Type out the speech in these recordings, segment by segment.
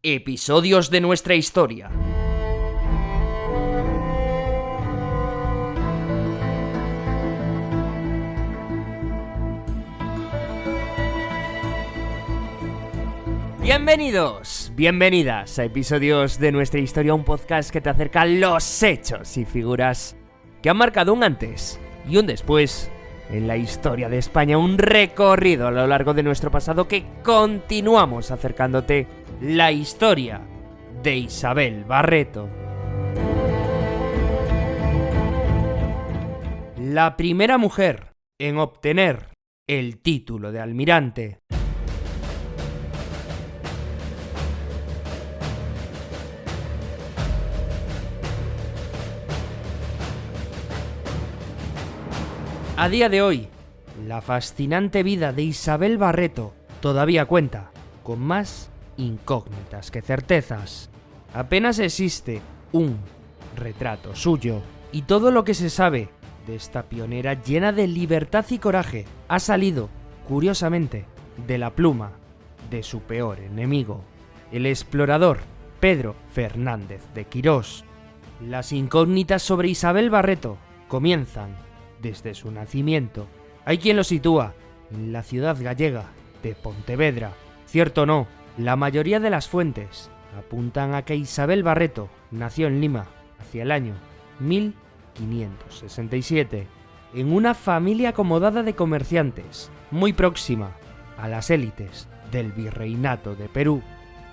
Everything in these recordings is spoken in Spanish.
Episodios de nuestra historia. Bienvenidos, bienvenidas a Episodios de nuestra historia, un podcast que te acerca a los hechos y figuras que han marcado un antes y un después en la historia de España, un recorrido a lo largo de nuestro pasado que continuamos acercándote la historia de Isabel Barreto. La primera mujer en obtener el título de almirante. A día de hoy, la fascinante vida de Isabel Barreto todavía cuenta con más incógnitas que certezas. Apenas existe un retrato suyo, y todo lo que se sabe de esta pionera llena de libertad y coraje ha salido, curiosamente, de la pluma de su peor enemigo, el explorador Pedro Fernández de Quirós. Las incógnitas sobre Isabel Barreto comienzan desde su nacimiento. Hay quien lo sitúa en la ciudad gallega de Pontevedra. Cierto o no, la mayoría de las fuentes apuntan a que Isabel Barreto nació en Lima hacia el año 1567, en una familia acomodada de comerciantes, muy próxima a las élites del virreinato de Perú.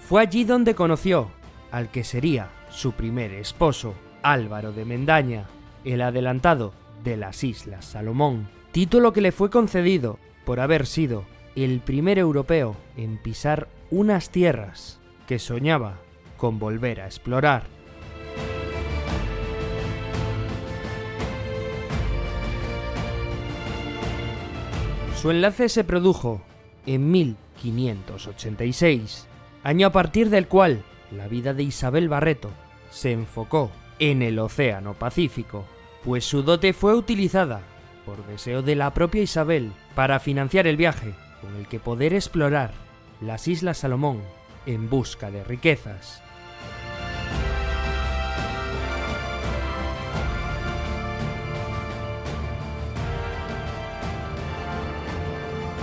Fue allí donde conoció al que sería su primer esposo, Álvaro de Mendaña, el adelantado de las Islas Salomón, título que le fue concedido por haber sido el primer europeo en pisar unas tierras que soñaba con volver a explorar. Su enlace se produjo en 1586, año a partir del cual la vida de Isabel Barreto se enfocó en el Océano Pacífico, pues su dote fue utilizada, por deseo de la propia Isabel, para financiar el viaje con el que poder explorar las Islas Salomón en busca de riquezas.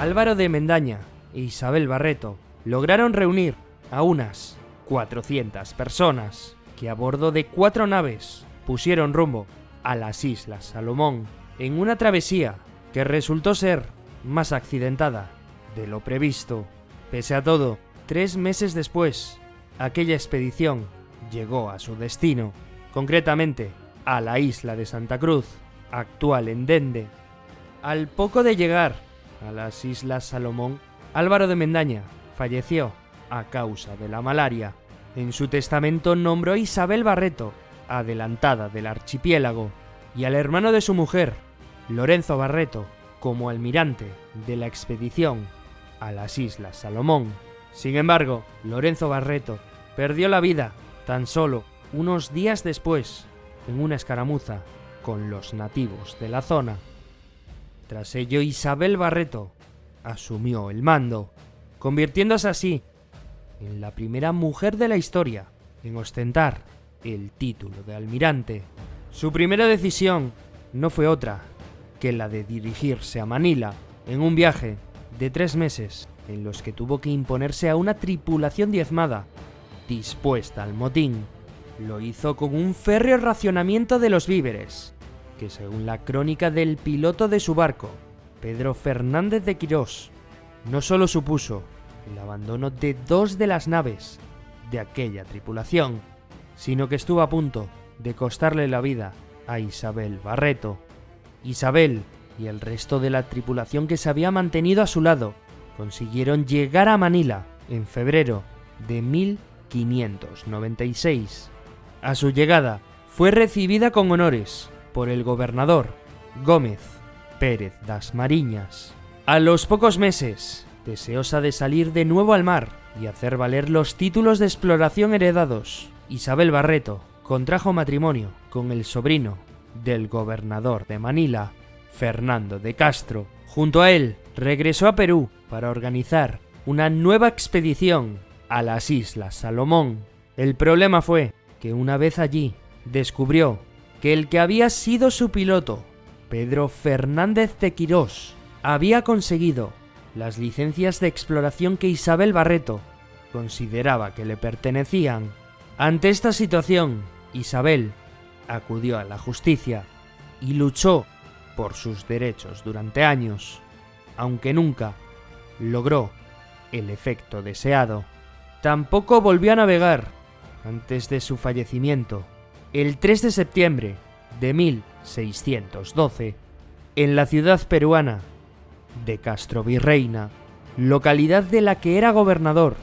Álvaro de Mendaña e Isabel Barreto lograron reunir a unas 400 personas que a bordo de 4 naves pusieron rumbo a las Islas Salomón en una travesía que resultó ser más accidentada de lo previsto. Pese a todo, 3 meses después, aquella expedición llegó a su destino, concretamente a la isla de Santa Cruz, actual Endende. Al poco de llegar a las Islas Salomón, Álvaro de Mendaña falleció a causa de la malaria. En su testamento nombró a Isabel Barreto adelantada del archipiélago, y al hermano de su mujer, Lorenzo Barreto, como almirante de la expedición a las Islas Salomón. Sin embargo, Lorenzo Barreto perdió la vida tan solo unos días después en una escaramuza con los nativos de la zona. Tras ello, Isabel Barreto asumió el mando, convirtiéndose así en la primera mujer de la historia en ostentar el título de almirante. Su primera decisión no fue otra que la de dirigirse a Manila en un viaje de 3 meses en los que tuvo que imponerse a una tripulación diezmada, dispuesta al motín. Lo hizo con un férreo racionamiento de los víveres, que según la crónica del piloto de su barco, Pedro Fernández de Quirós, no solo supuso el abandono de 2 de las naves de aquella tripulación, sino que estuvo a punto de costarle la vida a Isabel Barreto. Isabel y el resto de la tripulación que se había mantenido a su lado consiguieron llegar a Manila en febrero de 1596. A su llegada fue recibida con honores por el gobernador Gómez Pérez das Mariñas. A los pocos meses, deseosa de salir de nuevo al mar y hacer valer los títulos de exploración heredados, Isabel Barreto contrajo matrimonio con el sobrino del gobernador de Manila, Fernando de Castro. Junto a él, regresó a Perú para organizar una nueva expedición a las Islas Salomón. El problema fue que una vez allí descubrió que el que había sido su piloto, Pedro Fernández de Quirós, había conseguido las licencias de exploración que Isabel Barreto consideraba que le pertenecían. Ante esta situación, Isabel acudió a la justicia y luchó por sus derechos durante años, aunque nunca logró el efecto deseado. Tampoco volvió a navegar antes de su fallecimiento, el 3 de septiembre de 1612, en la ciudad peruana de Castrovirreina, localidad de la que era gobernador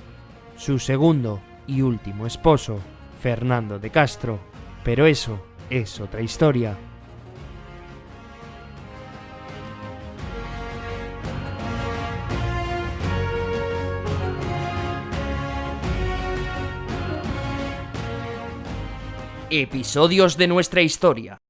su segundo y último esposo, Fernando de Castro. Pero eso es otra historia. Episodios de nuestra historia.